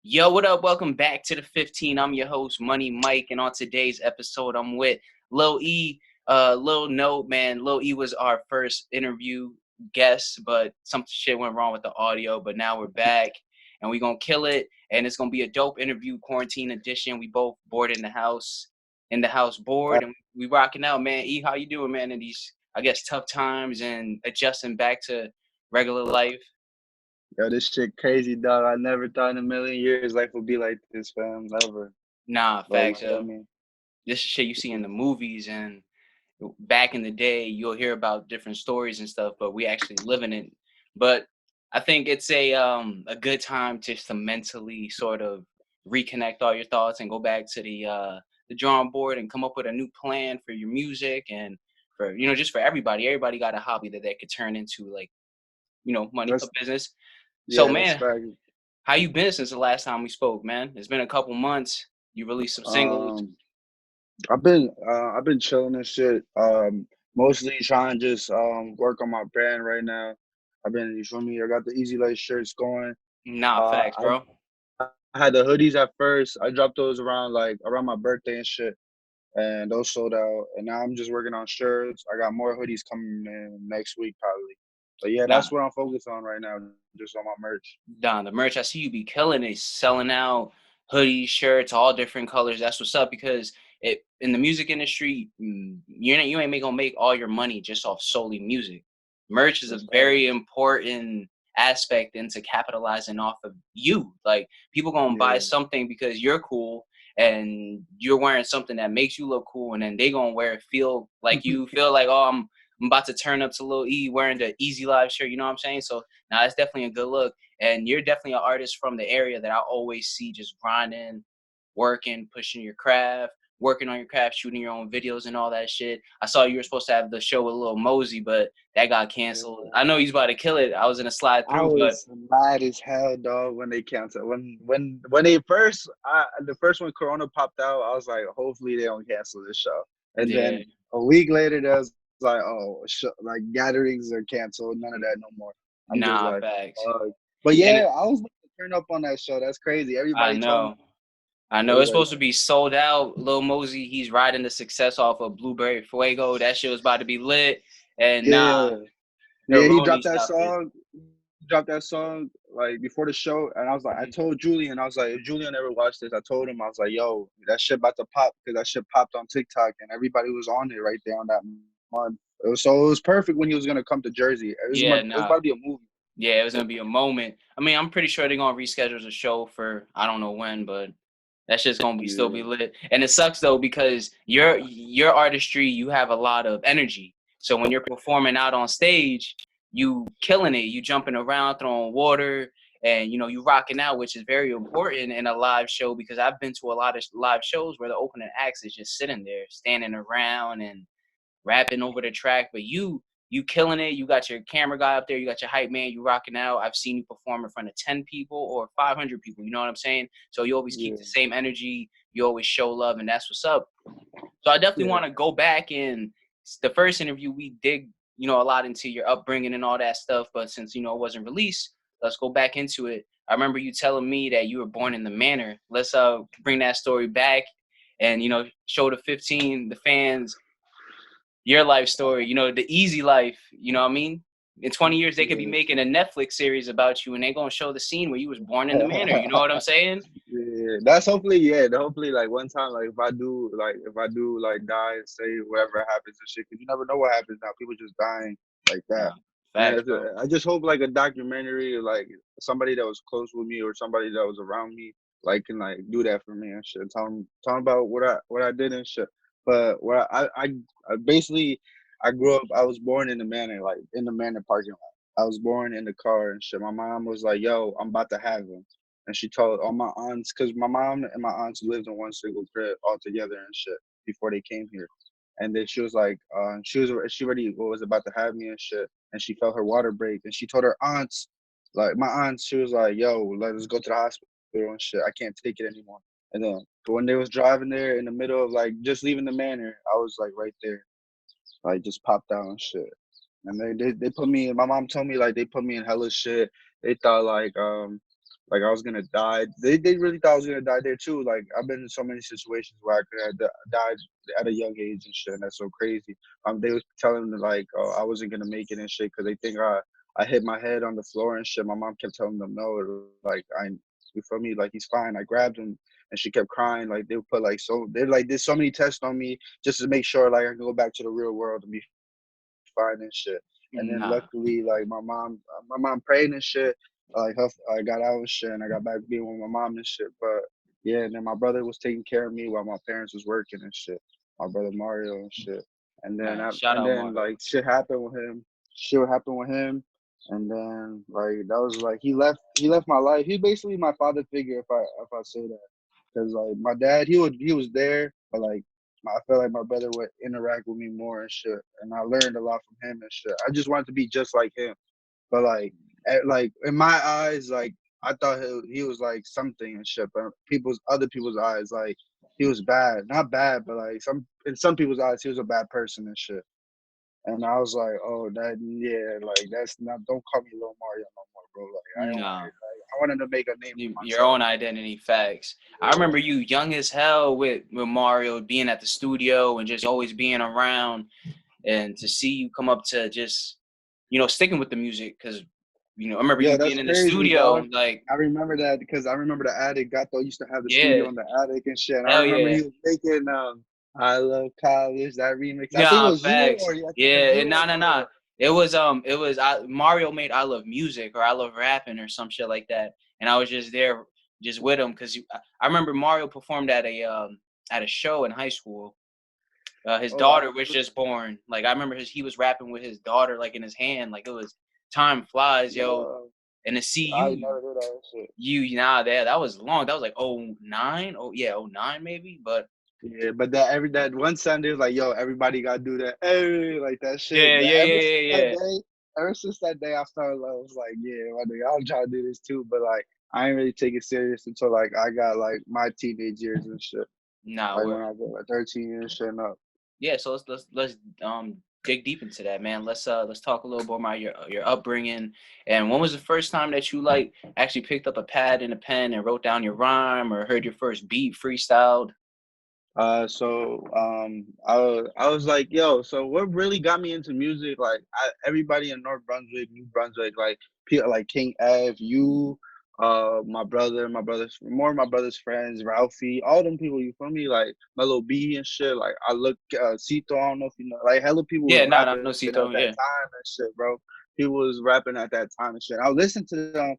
Yo, what up? Welcome back to the 15. I'm your host, Money Mike, and on today's episode, I'm with Lil E. Lil Note, man. Lil E was our first interview guest, but some shit went wrong with the audio. But now we're back, and we're gonna kill it. And it's gonna be a dope interview, quarantine edition. We both bored in the house bored, and we rocking out, man. E, how you doing, man? In these, I guess, tough times and adjusting back to regular life. Yo, this shit crazy, dog. I never thought in a million years life would be like this, fam. Never. Nah, But you facts. feel me? This is shit you see in the movies, and back in the day you'll hear about different stories and stuff, but we actually live in it. But I think it's a good time just to mentally sort of reconnect all your thoughts and go back to the drawing board and come up with a new plan for your music and for just for everybody got a hobby that they could turn into, like, money, a That's business. So, yeah, that's man, fact. how you been since the last time we spoke, man? It's been a couple months. You released some singles. Um, I've been chilling and shit. Mostly trying to just work on my brand right now. You feel me? I got the Easy Life shirts going. Nah, facts, I bro. I had the hoodies at first. I dropped those around my birthday and shit, and those sold out. And now I'm just working on shirts. I got more hoodies coming in next week probably. But yeah, Nah, that's what I'm focused on right now, just on my merch. Don, the merch, I see you be killing it, selling out hoodies, shirts, all different colors. That's what's up, because it in the music industry, you ain't gonna make all your money just off solely music. Merch is a That's fact. very important aspect into capitalizing off of you. Like, people gonna buy Yeah. something because you're cool and you're wearing something that makes you look cool, and then they gonna wear it, feel like, oh, I'm about to turn up to Lil E wearing the Easy Live shirt. You know what I'm saying? So now it's definitely a good look. And you're definitely an artist from the area that I always see just grinding, working, pushing your craft, working on your craft, shooting your own videos and all that shit. I saw you were supposed to have the show with Lil Mosey, but that got canceled. Yeah. I know he's about to kill it. I was gonna slide I through, but was mad as hell, dog, when they canceled. When they first, the first one Corona popped out, I was like, hopefully they don't cancel this show. And yeah, then a week later, there was like, like gatherings are canceled, none of that no more. I'm just nah, like, facts. fuck. But And yeah, I was about to turn up on that show. That's crazy. I Everybody told me, know. I they know was it's like, supposed to be sold out. Lil Mosey, he's riding the success off of Blueberry Fuego. That shit was about to be lit. And nah, yeah, the yeah. He roadie dropped that stopped it. song. Dropped that song like before the show, and I was like, I Mhm. told Julian, I was like, if Julian ever watched this, I told him, I was like, yo, that shit about to pop because that shit popped on TikTok and everybody was on it right there on that month. So it was perfect when he was gonna come to Jersey. Yeah, It was nah. about to be a movie. Yeah, it was gonna be a moment. I mean, I'm pretty sure they're gonna reschedule the show for I don't know when, but that shit's gonna be still be Yeah, lit. And it sucks though, because your artistry, you have a lot of energy. So when you're performing out on stage, you killing it. You jumping around, throwing water, and you rocking out, which is very important in a live show, because I've been to a lot of live shows where the opening acts is just sitting there, standing around and rapping over the track. But you killing it. You got your camera guy up there, you got your hype man, you rocking out. I've seen you perform in front of 10 people or 500 people, you know what I'm saying? So you always keep yeah, the same energy, you always show love, and that's what's up. So I definitely yeah. want to go back, and the first interview we dig, a lot into your upbringing and all that stuff, but since it wasn't released, let's go back into it. I remember you telling me that you were born in the manor. Let's bring that story back and show the 15, the fans, your life story, the easy life, you know what I mean? In 20 years, they could be making a Netflix series about you, and they're going to show the scene where you was born in the manor. You know what I'm saying? Yeah, that's hopefully, yeah. Hopefully, like one time, like if I do like die and say whatever happens and shit, because you never know what happens now. People just dying like that. Nah, And facts, bro. I just hope like a documentary, like somebody that was close with me or somebody that was around me, like can like do that for me and shit. Tell 'em about what I did and shit. But where I basically I grew up. I was born in the manor, like in the manor parking lot. I was born in the car and shit. My mom was like, "Yo, I'm about to have him." And she told all my aunts, because my mom and my aunts lived in one single crib all together and shit before they came here. And then she was like, she already was about to have me and shit, and she felt her water break, and she told her aunts, like my aunts, she was like, "Yo, let us go to the hospital and shit. I can't take it anymore." And then when they was driving there in the middle of like just leaving the manor, I was like right there, like just popped out and shit. And they put me. My mom told me like they put me in hella shit. They thought like I was gonna die. They really thought I was gonna die there too. Like I've been in so many situations where I could have died at a young age and shit, and that's so crazy. They was telling me like, oh, I wasn't gonna make it and shit because they think I hit my head on the floor and shit. My mom kept telling them no, like you feel me? Like he's fine. I grabbed him and she kept crying. Like they would put like so they like did so many tests on me just to make sure like I can go back to the real world and be fine and shit. And then luckily Nah. like my mom prayed and shit. Like I got out and shit and I got back being with my mom and shit. But yeah, and then my brother was taking care of me while my parents was working and shit. My brother Mario and shit. Man, shout out Like Mario. shit happened with him. Shit happened with him. And then like that was like he left my life. He basically my father figure if I say that. Cause like my dad he was there, but like I felt like my brother would interact with me more and shit. And I learned a lot from him and shit. I just wanted to be just like him. But like in my eyes, like I thought he was like something and shit. But other people's eyes, like he was bad. Not bad, but like in some people's eyes, he was a bad person and shit. And I was like, oh, that yeah, like that's not. Don't call me Lil Mario no more, bro. Like I don't want Nah. it. Like, I wanted to make a name for Your myself. own identity, facts. I Yeah. remember you young as hell with Mario being at the studio and just always being around, and to see you come up to just, sticking with the music, because I remember Yeah, you that's being in the crazy, dog. studio, like, I remember that because I remember the attic. Gato used to have the yeah, studio in the attic and shit. And I hell remember yeah. he was making "I Love College" that remix. I think it Nah, was you facts. or I think it was Yeah, you and or nah. Mario. It was Mario made "I Love Music" or "I Love Rapping" or some shit like that, and I was just there, just with him, because I remember Mario performed at a show in high school. His Oh, I daughter was remember just that. born. Like I remember he was rapping with his daughter like in his hand. Like it was time flies, yo. Yeah, And to see I you, never did that shit. that was long. That was like '09. Oh yeah, '09 maybe. But Yeah, but that one Sunday was like, yo, everybody gotta do that. Hey, like that shit. yeah, That yeah, ever yeah, since yeah, that yeah. day, ever since that day, I started. I was like, yeah, my nigga, I'm trying to do this too. But like, I ain't really take it serious until like I got like my teenage years and shit. Nah, Like when word. I was like 13 years shit and up. Yeah, so let's dig deep into that, man. Let's talk a little more about your upbringing, and when was the first time that you like actually picked up a pad and a pen and wrote down your rhyme or heard your first beat freestyled? I was like, yo, so what really got me into music? Like, everybody in North Brunswick, New Brunswick, like, like King Ave, you, more of my brother's friends, Ralphie, all them people, you feel me? Like, Mellow B and shit. Like, I look, Cito, I don't know if you know, like, hella people was Yeah, nah, rapping no, at that Cito, time yeah. and shit, bro. People was rapping at that time and shit. I listened to them.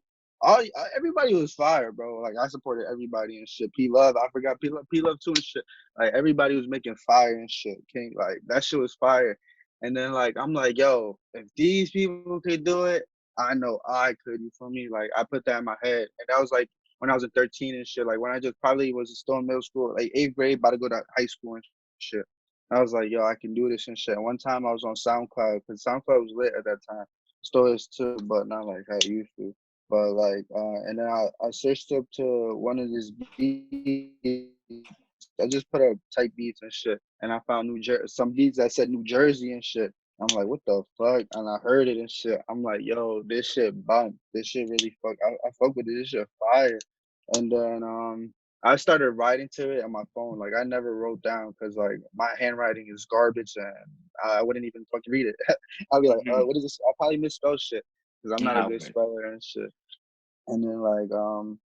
Everybody was fire, bro. Like I supported everybody and shit. P Love, I forgot P Love too and shit. Like everybody was making fire and shit. King, like that shit was fire. And then like I'm like, yo, if these people could do it, I know I could. You feel me? Like I put that in my head, and that was like when I was in 13 and shit. Like when I just probably was still in middle school, like eighth grade, about to go to high school and shit. I was like, yo, I can do this and shit. And one time I was on SoundCloud because SoundCloud was lit at that time. Still is too, but not like how it used to. But like, and then I searched up to one of these beats. I just put up type beats and shit, and I found some beats that said New Jersey and shit. I'm like, what the fuck? And I heard it and shit. I'm like, yo, this shit bump. This shit really fuck. I fuck with it. This shit fire. And then I started writing to it on my phone. Like I never wrote down because like my handwriting is garbage and I wouldn't even fucking read it. I'd be like, Hmm. what is this? I'll probably misspell shit because I'm not a Nah, good word. speller and shit. And then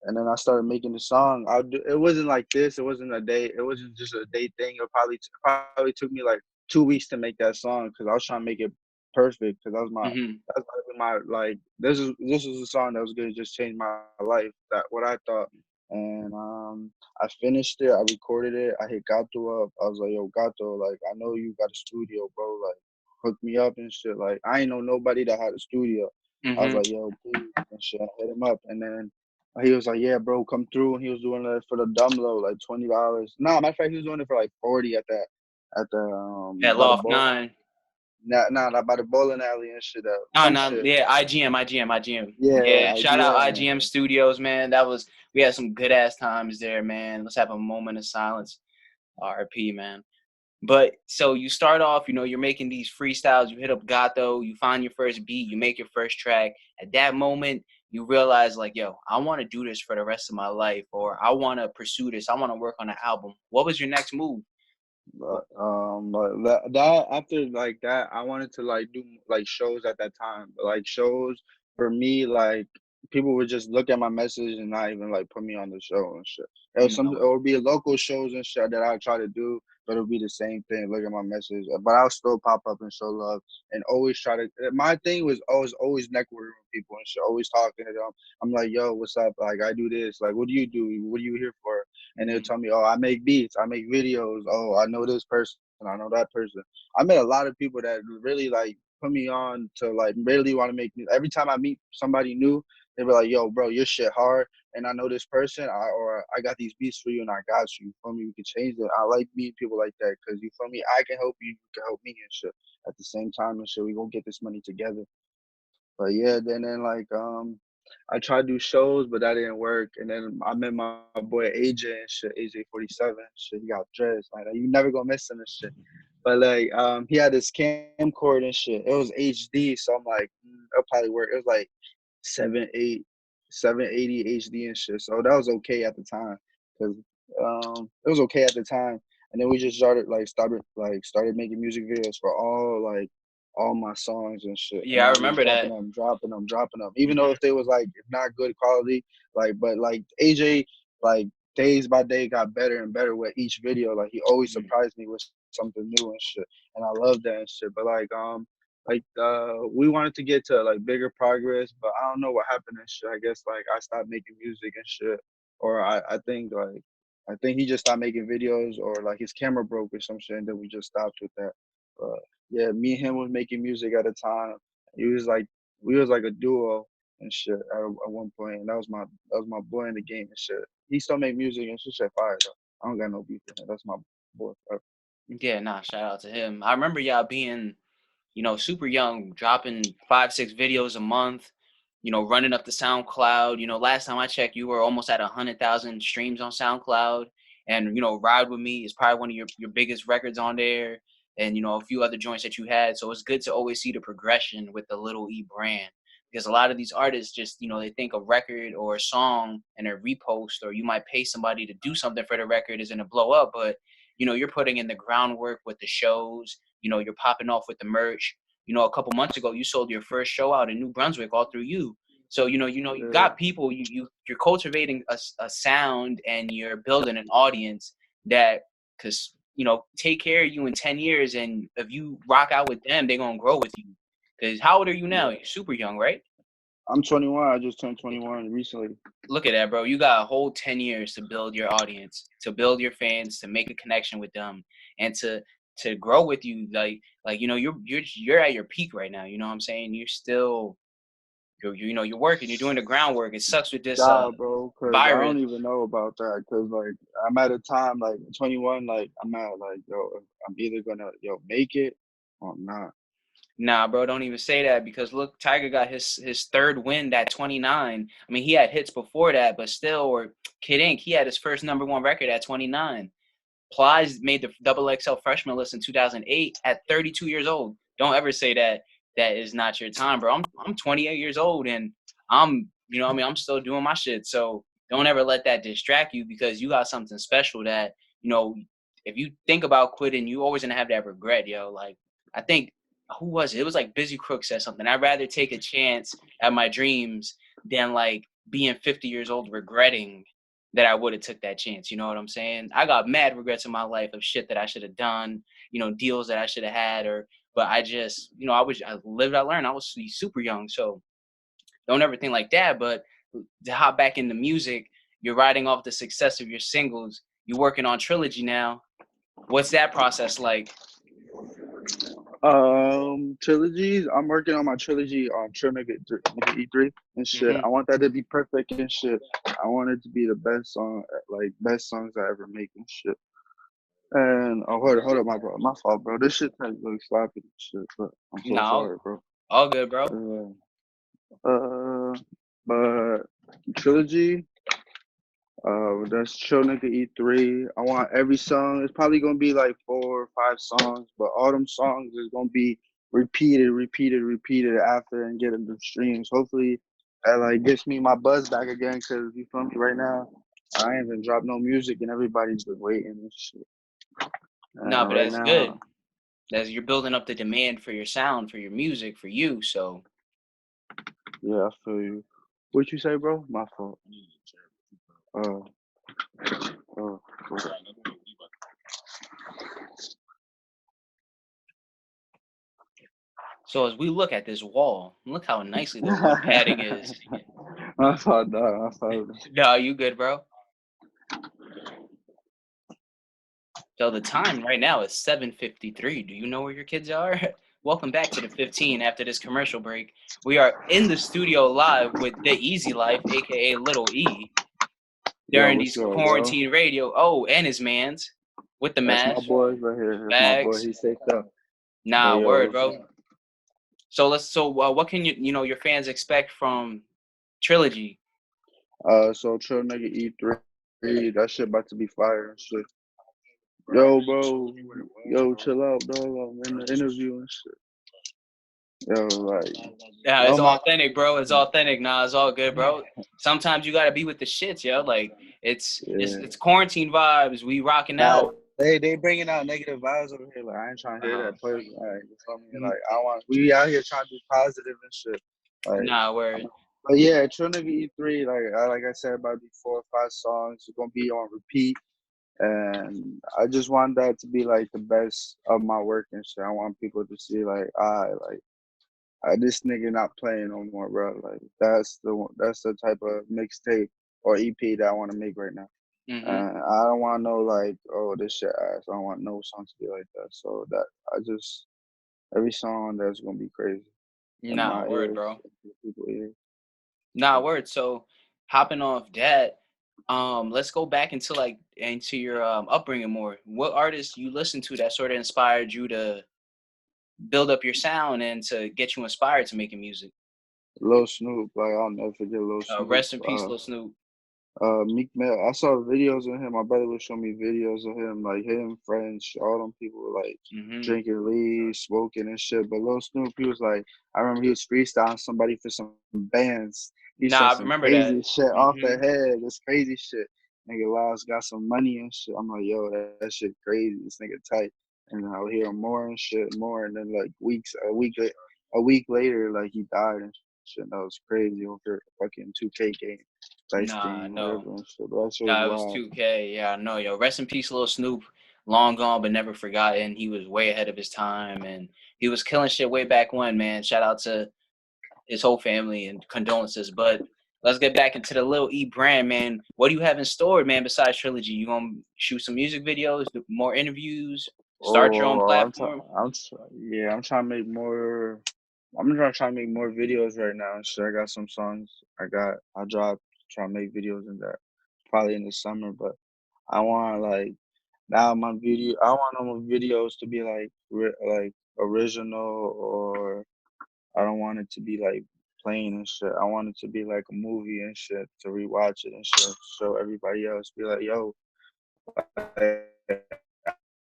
and then I started making the song. It wasn't like this. It wasn't a day. It wasn't just a day thing. It probably took me like 2 weeks to make that song because I was trying to make it perfect because Hmm. this was a song that was gonna just change my life. That what I thought. And I finished it. I recorded it. I hit Gato up. I was like, yo, Gato, like I know you got a studio, bro. Like hook me up and shit. Like I ain't know nobody that had a studio. I was Hmm. like, yo, please and shit. I hit him up, and then he was like, yeah, bro, come through. And he was doing it for the dumb low, like $20. Nah, matter of fact, he was doing it for like 40 at the At by the Loft bowling. 9. Not by the bowling alley and shit. No, Some no, shit. yeah, IGM. Yeah, Yeah, shout out IGM. IGM Studios, man. We had some good ass times there, man. Let's have a moment of silence. RP, man. But so you start off, you're making these freestyles. You hit up Gato, you find your first beat, you make your first track. At that moment, you realize like, yo, I want to do this for the rest of my life, or I want to pursue this. I want to work on an album. What was your next move? But that after like that, I wanted to like do like shows at that time. But like shows for me, like people would just look at my message and not even like put me on the show and shit. It No. would be local shows and shit that I try to do, but it'll be the same thing. Look at my message, but I'll still pop up and show love and always try to. My thing was always networking with people and shit. Always talking to them. I'm like, yo, what's up? Like I do this. Like, what do you do? What are you here for? And they'll Mhm. tell me, "Oh, I make beats, I make videos. Oh, I know this person, I know that person." I met a lot of people that really like put me on to like really want to make me. Every time I meet somebody new, they be like, "Yo, bro, your shit hard, and I know this person, or I got these beats for you, and I got you. You feel me? We can change it." I like meeting people like that because you feel me. I can help you, you can help me and shit at the same time and shit. We gonna get this money together. But yeah, then like I tried to do shows, but that didn't work. And then I met my boy AJ and shit, AJ 47. Shit, he got dressed. Like you never gonna miss him and shit. But like he had this camcorder and shit. It was HD, so I'm like, it'll probably work. It was like 7.8, 780 HD and shit. So that was okay at the time. Cause it was okay at the time. And then we just started making music videos for all my songs and shit, and Yeah, I I was remember that. dropping them. Even though Mhm. if they was like not good quality, but like AJ, like days by day got better and better with each video. Like he always Mhm. surprised me with something new and shit, and I love that and shit. But we wanted to get to like bigger progress, but I don't know what happened and shit. I guess like I stopped making music and shit, or I think he just stopped making videos, or like his camera broke or some shit, and then we just stopped with that. But yeah, me and him was making music at a time. He was like we was like a duo and shit at one point, and that was my boy in the game and shit. He still make music and shit fire though. I don't got no beef with him. That's my boy. Yeah, nah, shout out to him. I remember y'all being, super young, dropping 5, 6 videos a month, running up the SoundCloud. Last time I checked, you were almost at 100,000 streams on SoundCloud. And, Ride With Me is probably one of your biggest records on there. And, a few other joints that you had. So it's good to always see the progression with the Little E brand. Because a lot of these artists just, they think a record or a song and a repost, or you might pay somebody to do something for the record is going to blow up. But, you're putting in the groundwork with the shows, you're popping off with the merch. A couple months ago, you sold your first show out in New Brunswick all through you. So you Yeah. got people. You're cultivating a sound, and you're building an audience that, cause take care of you in 10 years, and if you rock out with them, they're gonna grow with you. Cause how old are you now? Yeah. You're super young, right? I'm 21. I just turned 21 recently. Look at that, bro. You got a whole 10 years to build your audience, to build your fans, to make a connection with them, and to grow with you. Like you're at your peak right now. You know what I'm saying? You're still you're working, you're doing the groundwork. It sucks with this God, bro, cause I virus. don't even know about that. Cause like I'm at a time like 21, like I'm at like yo, I'm either gonna make it or not. Nah, bro, don't even say that, because look, Tiger got his third win at 29. I mean, he had hits before that, but still, or Kid Ink, he had his first #1 record at 29. Plies made the double XL freshman list in 2008 at 32 years old. Don't ever say that is not your time, bro. I'm 28 years old, and I'm still doing my shit. So don't ever let that distract you, because you got something special that, you know, if you think about quitting, you always gonna have that regret, yo. Like, I think, who was it? It was like Busy Crook said something. I'd rather take a chance at my dreams than like being 50 years old regretting that I would have took that chance. You know what I'm saying? I got mad regrets in my life of shit that I should have done, deals that I should have had, but I just, I lived, I learned. I was super young, so don't ever think like that. But to hop back into music, you're riding off the success of your singles. You're working on Trilogy now. What's that process like? Trilogies. I'm working on my trilogy on Trill Nigga E3 and shit. Hmm. I want that to be perfect and shit. I want it to be the best song, like best songs I ever make and shit. And hold up, my fault, bro. This shit kind of like sloppy and shit, but I'm so No, sorry, bro. all good, bro. Uh, uh, but trilogy. That's Chill Nigga E3. I want every song. It's probably gonna be like 4 or 5 songs, but all them songs is gonna be repeated after and getting the streams. Hopefully, That like gets me my buzz back again. Cause you feel me right now. I ain't even dropped no music and everybody's been waiting and shit. No, but Right that's good. now, That's you're building up the demand for your sound, for your music, for you. So yeah, I feel you. What you say, bro? My fault. Uh, uh, so as we look at this wall, look how nicely the wood padding is. my fault, dog. My fault. No, you good, bro? So the time right now is 7:53. Do you know where your kids are? Welcome back to the 15 after this commercial break. We are in the studio live with the Easy Life, aka Little E, Yo, during what's these up, bro? quarantine radio. Oh, and his man's with the That's my mash, boy right here. That's my boy. bags. He stayed up. But Nah, yo, word, what's bro. up? So what can your fans expect from Trilogy? So Trill nigga E3. That shit about to be fire and shit. Yo, bro. Yo, chill out, dog. I'm in the interview and shit. Yo, like, Yeah, yo, it's my. authentic, bro. It's authentic. Nah, it's all good, bro. Sometimes you gotta be with the shits, yo. Like it's it's Yeah. it's quarantine vibes. We rocking Nah, out. they bringing out negative vibes over here. Like I ain't trying to hear Uh, that. Person. Like you feel me? n- Like I want we out here trying to be positive and shit. Like, nah, word. but yeah, Trill nigga E3. Like I said, about be 4 or 5 songs. It's gonna be on repeat. And I just want that to be like the best of my work and shit. I want people to see like, this nigga not playing no more, bro. Like that's the type of mixtape or EP that I want to make right now. Mm-hmm. I don't want no like, oh, this shit ass. I don't want no song to be like that. So that I just every song that's gonna be crazy in Nah, my word, ears, bro. in people's ears. Nah, word. So hopping off that, let's go back into your upbringing more. What artists you listen to that sort of inspired you to build up your sound and to get you inspired to making music? Lil Snoop, like I'll never forget Lil Snoop. Rest in peace, Lil Snoop. Meek Mill. I saw videos of him. My brother would show me videos of him, like him, friends, all them people were like Mm-hmm. drinking weed, smoking and shit. But Lil Snoop, he was like, I remember he was freestyling somebody for some bands. He said Nah, I some remember crazy that. shit off the Mm-hmm. head. This crazy shit. Nigga Lyles got some money and shit. I'm like, yo, that shit crazy. This nigga tight. And I would hear him more and shit, more. And then like a week later, like he died and shit. That was crazy over fucking 2K game. Dice Nah, game, whatever no. and shit. But that shit was Nah, it was wild. 2K. Yeah, I know, yo. Rest in peace, Lil Snoop. Long gone, but never forgotten. He was way ahead of his time, and he was killing shit way back when, man. Shout out to his whole family and condolences. But let's get back into the Lil E brand, man. What do you have in store, man, besides Trilogy? You gonna shoot some music videos, do more interviews, start your own platform? Yeah, I'm trying to make more. I'm gonna try to make more videos right now. So I got some songs. I dropped. Trying to make videos in that probably in the summer. But I want like now my video. I want all my videos to be like original, or I don't want it to be like plain and shit. I want it to be like a movie and shit to rewatch it and shit. Show everybody else. Be like, yo,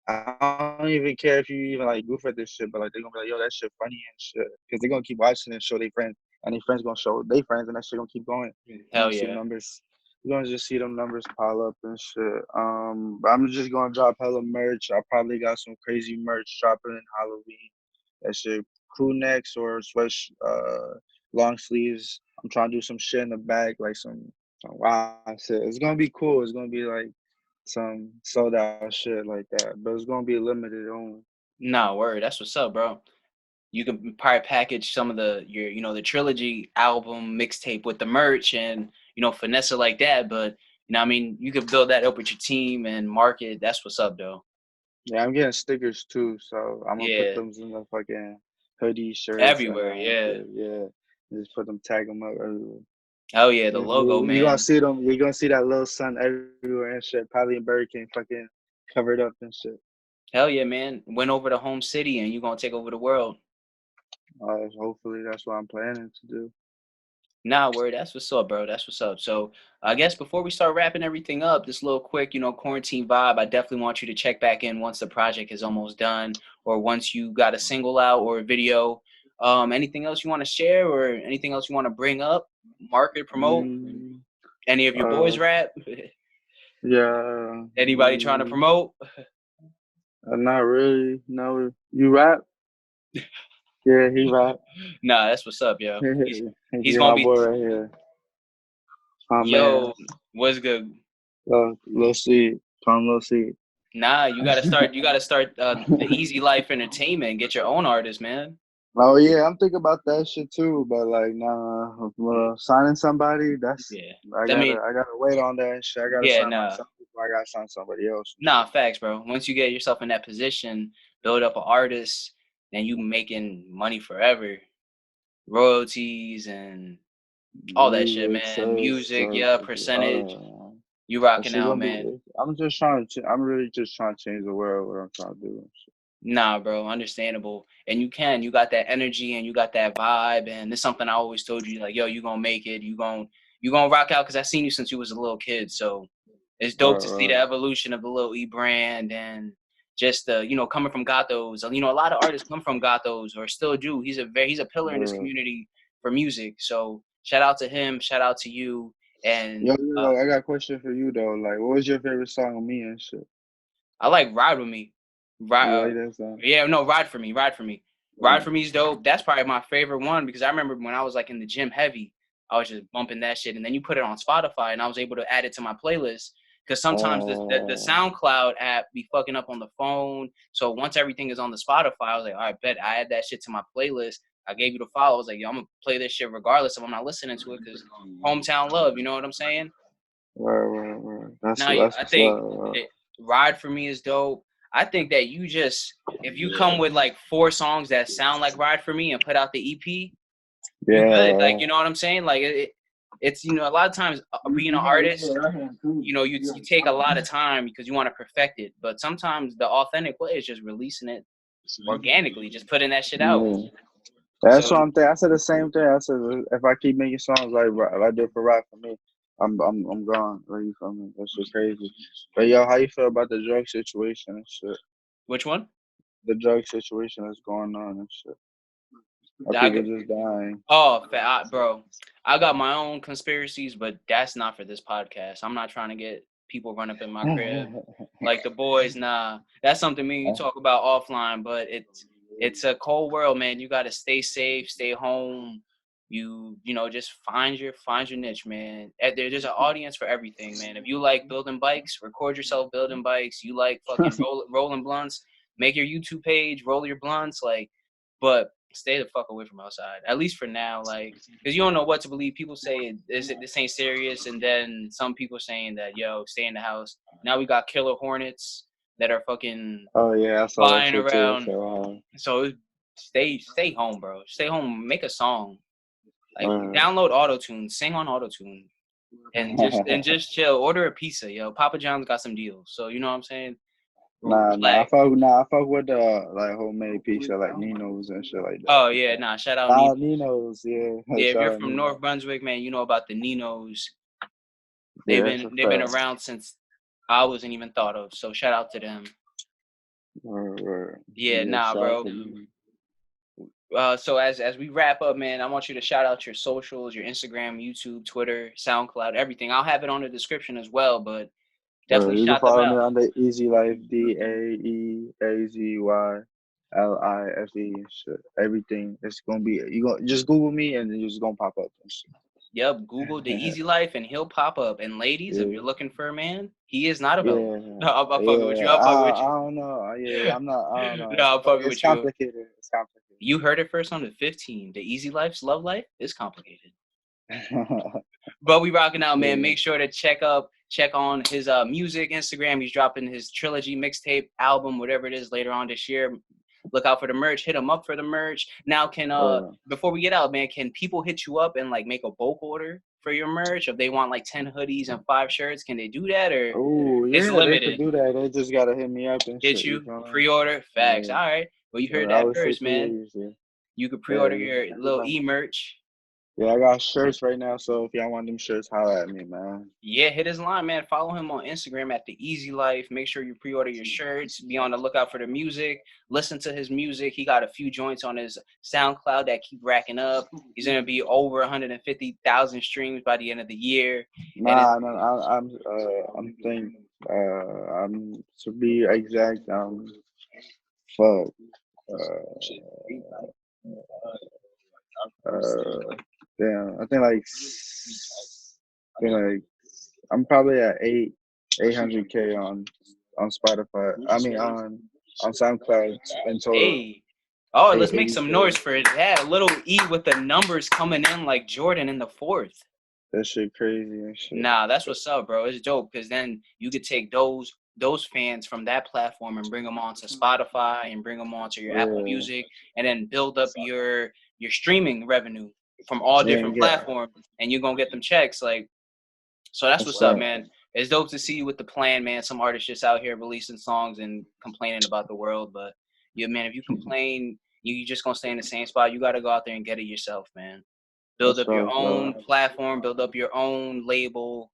I don't even care if you even like goof at this shit, but like they're gonna be like, yo, that shit funny and shit, because they're gonna keep watching and show their friends, and their friends gonna show their friends, and that shit gonna keep going. You're gonna see the Hell yeah. numbers. You're gonna just see them numbers pile up and shit. But I'm just gonna drop hella merch. I probably got some crazy merch dropping in Halloween. That shit, crew necks or long sleeves. I'm trying to do some shit in the back, like some wild shit. It's gonna be cool. It's gonna be like some sold out shit like that, but it's gonna be limited only. Nah, word. That's what's up, bro. You could probably package some of the Trilogy album mixtape with the merch and finesse it like that. But I mean, you could build that up with your team and market. That's what's up, though. Yeah, I'm getting stickers too, so I'm gonna put Yeah, them in the fucking hoodie shirts and everywhere. Yeah, yeah, just put them, tag them up everywhere. hell yeah, the logo, You gonna man. see them. You're gonna see that little sun everywhere and shit. Probably in Burger King, fucking covered up and shit. Hell yeah, man. Went over to home city, and you're gonna take over the world. Hopefully, that's what I'm planning to do. Nah, word. That's what's up, bro. That's what's up. So, I guess before we start wrapping everything up, this little quick, quarantine vibe, I definitely want you to check back in once the project is almost done or once you got a single out or a video. Anything else you want to share or anything else you want to bring up? market, promote? Mm, Any of your boys uh, rap? yeah. Anybody trying to promote? Not really. No. You rap? Yeah, he rap. Nah, that's what's up, yo. He's Yeah, gonna my be boy right here. My man. yo. What's good? Little seed. Tom Little seed. Nah, you gotta start. You gotta start the Easy Life Entertainment and get your own artist, man. Oh yeah, I'm thinking about that shit too, but like, nah, signing somebody, that's Yeah, I I gotta mean, I gotta wait on that shit. I gotta yeah, sign nah, myself before I gotta sign somebody else and nah, shit. facts, bro. Once you get yourself in that position, build up an artist, then you making money forever, royalties and all that shit, Music, man. Music, stuff, yeah, percentage. You that rocking shit out, gonna man. be. I'm just trying to. I'm really just trying to change the world. What I'm trying to do. And shit. Nah, bro, understandable. And you can. You got that energy and you got that vibe. And it's something I always told you, like, yo, you gonna make it. You gonna rock out because I seen you since you was a little kid. So it's dope to see the Right. evolution of the Lil E brand and just coming from Gatos. You know, a lot of artists come from Gatos or still do. He's a pillar in this Yeah. community for music. So shout out to him. Shout out to you. And Yo, I got a question for you though. Like, what was your favorite song of me and shit? I like Ride With Me. You Ride, like that song? yeah, no, Ride For Me. Ride For Me. Ride For Me is dope. That's probably my favorite one because I remember when I was like in the gym heavy, I was just bumping that shit, and then you put it on Spotify, and I was able to add it to my playlist. Because sometimes the Uh, SoundCloud app be fucking up on the phone. So once everything is on the Spotify, I was like, all right, bet I add that shit to my playlist. I gave you the follow. I was like, yo, I'm gonna play this shit regardless if I'm not listening to it because hometown love. You know what I'm saying? right. That's Now, that's I what's think up. Ride For Me is dope. I think that if you come with like 4 songs that sound like Ride For Me and put out the EP, you good. Like, Yeah. you know what I'm saying? Like, it's, a lot of times being an artist, you take a lot of time because you want to perfect it. But sometimes the authentic way is just releasing it organically, just putting that shit out. Yeah. That's So, what I'm thinking. I said the same thing. I said if I keep making songs like I did for Rap for me, I'm gone. Like, you feel me? That's just crazy. But yo, how you feel about the drug situation and shit? which one? The drug situation that's going on and shit. Are I, people just dying? Oh, bro, I got my own conspiracies, but that's not for this podcast. I'm not trying to get people run up in my crib like the boys. Nah, that's something me and you talk about offline. But it's a cold world, man. You got to stay safe, stay home. Just find your niche, man. There's an audience for everything, man. If you like building bikes, record yourself building bikes. You like fucking rolling blunts, make your YouTube page, roll your blunts, like. But stay the fuck away from outside, at least for now, like, because you don't know what to believe. People say this ain't serious, and then some people saying that, yo, stay in the house. Now we got killer hornets that are fucking Oh yeah, I saw that flying shit too. around. So So stay home, bro. Stay home, make a song, like uh, download autotune, sing on autotune, and just chill. Order a pizza, yo. Papa John's got some deals, so you know what I'm saying. nah. Relax. I fuck with like homemade pizza, like Nino's and shit like that. Oh yeah, nah, shout out Nah, Nino's. Nino's, yeah. Yeah, if Shout you're out from Nino. North Brunswick, man, you know about the Ninos. Yeah, that's a They've been fact. around since I wasn't even thought of. So shout out to them. Word. Yeah, Yeah, nah, shout out bro. to Nino. So as we wrap up, man, I want you to shout out your socials, your Instagram, YouTube, Twitter, SoundCloud, everything. I'll have it on the description as well, but definitely You can shout them follow me out. under Easy Life, DAEAZYLIFE and shit. Everything. It's gonna be you gonna just Google me and it's gonna pop up and shit. Yep, Google the Easy Life and he'll pop up. And ladies, if Yeah. you're looking for a man, he is not available. Yeah, No, I'm fucking with yeah. you. I'm fucking with I you. don't know. Yeah, I'm not. I don't know. No, I'm fucking It's with you. complicated. It's complicated. You heard it first on the 15. The Easy Life's love life is complicated. But we rocking out, man. Yeah. Make sure to check on his music, Instagram. He's dropping his trilogy mixtape album, whatever it is, later on this year. Look out for the merch. Hit him up for the merch. Now, before we get out, man, can people hit you up and like make a bulk order for your merch? If they want like 10 hoodies and 5 shirts, can they do that, or Oh it's yeah, they could limited? do that. They just gotta hit me up and Hit shit. You you feel me? pre-order facts. Yeah. All right. Well, you heard I that would say first, man. please. Yeah. You could pre-order Yeah. your little e merch. Yeah, I got shirts right now, so if y'all want them shirts, holla at me, man. Yeah, hit his line, man. Follow him on Instagram at DAEAZYLIFE. Make sure you pre-order your shirts. Be on the lookout for the music. Listen to his music. He got a few joints on his SoundCloud that keep racking up. He's gonna be over 150,000 streams by the end of the year. And Nah, no, I'm think, I'm to be exact, fuck, uh, damn, I think like I'm probably at 800K on Spotify. I mean on SoundCloud in total. hey, oh, let's make some 880K. noise for that. A little E with the numbers coming in like Jordan in the fourth. That shit crazy and shit. Nah, that's what's up, bro. It's dope because then you could take those fans from that platform and bring them onto Spotify and bring them onto your Apple Yeah. Music and then build up your streaming revenue from all Yeah, different yeah. platforms, and you're gonna get them checks. Like, so that's That's what's up, right. man. It's dope to see you with the plan, man. Some artists just out here releasing songs and complaining about the world, but yeah, man, if you complain, you just gonna stay in the same spot. You gotta go out there and get it yourself, man. Build That's up your right, own bro. platform, build up your own label,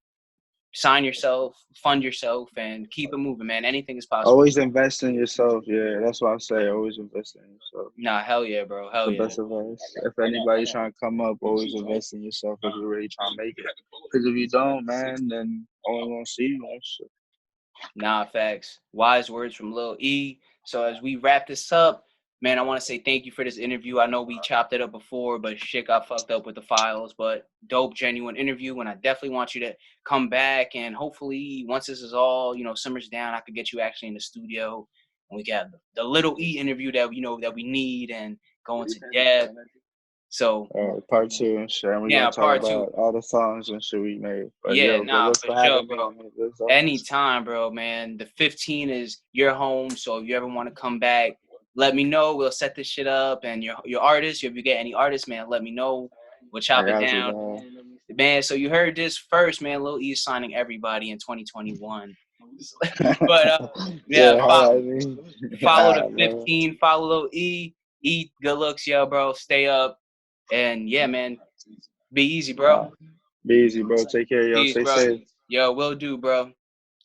sign yourself, fund yourself, and keep it moving, man. Anything is possible. Always invest in yourself. Yeah, that's what I say. Always invest in yourself. Nah, hell yeah, bro. Hell The yeah. best advice. If anybody's trying to come up, always invest in yourself if you're really trying to make it. Because if you don't, man, then only gonna see you and shit. Nah, facts. Wise words from Lil E. So as we wrap this up, man, I want to say thank you for this interview. I know we chopped it up before, but shit got fucked up with the files. But dope, genuine interview, and I definitely want you to come back. And hopefully, once this is all simmers down, I could get you actually in the studio, and we got the Little E interview that that we need and go into depth. So Part two and shit. And we're yeah, gonna talk part two. about all the songs and shit we made. But Yeah, yo, good nah, looks for for sure, having me bro. on this. Though. Anytime, bro, man. The 15 is your home, so if you ever want to come back, let me know. We'll set this shit up, and your artist, if you get any artists, man, let me know. We'll I chop it got you, down, dog. man. So you heard this first, man. Lil E is signing everybody in 2021. But yeah, Yeah, holla at me. follow the Alright, bro. 15, follow Lil E. Eat good looks, yo, bro. Stay up, and yeah, man. Be easy, bro. Be easy, bro. Take care, yo. Peace, Stay bro. safe. Yo, will do, bro.